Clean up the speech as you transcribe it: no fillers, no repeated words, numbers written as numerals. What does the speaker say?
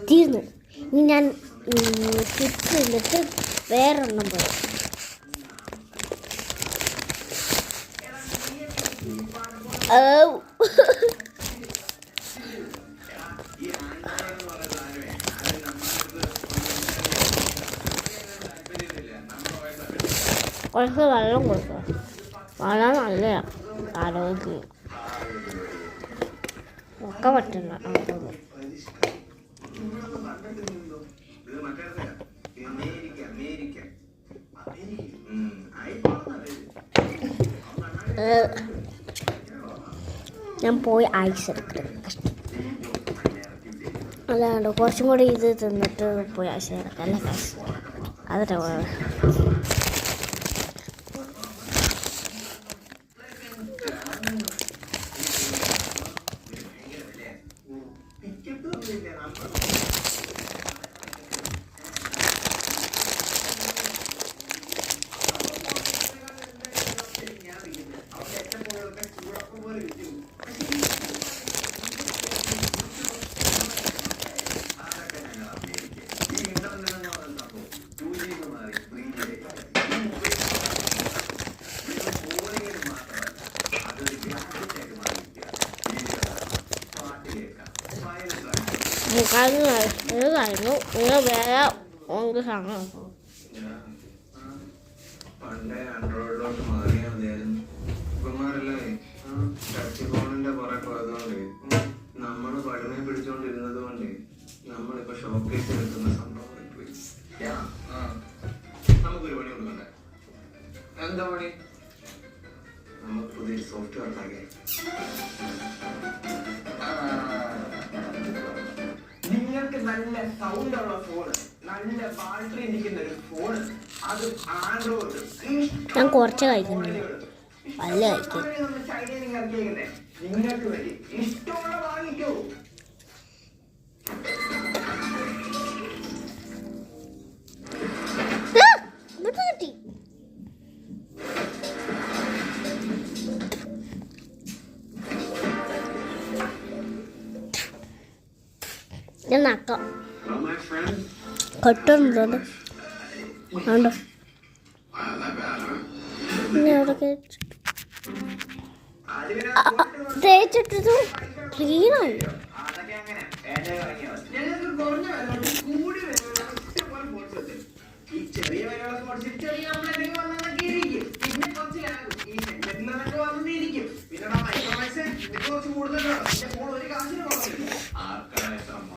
തീർന്നു. ഇനി ഞാൻ തിരിച്ച് നിന്നിട്ട് വേറൊരെണ്ണം പോയി. കുറച്ച് വെള്ളം കൊടുക്കുക. വെള്ളം നല്ലതാണ് ആരോഗ്യം ഒക്കെ പറ്റില്ല. ഞാൻ പോയി ഐസ് എടുക്കണം. അല്ലാണ്ട് കുറച്ചും കൂടി ഇത് തിന്നിട്ട് പോയി ഐസ് എടുക്കാം. അല്ല കാശ് അതൊക്കെ കഴിഞ്ഞു. നിങ്ങൾ വേറെ ഒന്ന് സമയം പണ്ടേ ആൻഡ്രോയിഡിലോട്ട് മാറിയാൽ മതിയായിരുന്നു. ഇപ്പമാരല്ലേ ടച്ച് ഫോണിന്റെ പുറകെ പോയതുകൊണ്ട് നമ്മള് പഠനം പിടിച്ചോണ്ടിരുന്നത് കൊണ്ട് നമ്മളിപ്പോ ഷോക്കേസ് എടുക്കുന്ന സംഭവം നമുക്കൊരു പണി കൊടുക്കണ്ടേ? എന്താ പണി? നമുക്ക് പുതിയൊരു സോഫ്റ്റ്വെയർ ഉണ്ടാക്കിയ നിങ്ങൾക്ക് നല്ല സൗണ്ട് ഉള്ള ഫോണ്, നല്ല ബാറ്ററി ഇരിക്കുന്ന ഒരു ഫോണ്, അത് ആൻഡ്രോയിഡ്. ഞാൻ കുറച്ച് കഴിക്കുന്നു. നല്ല കഴിക്കും. നിങ്ങൾക്ക് വേണ്ടി ഇഷ്ടമുള്ള വാങ്ങിക്കോ. ഞാൻ നക്കാം കട്ടുണ്ടോ ആണ്ടോ തേച്ചിട്ടത് ക്ലീനായി.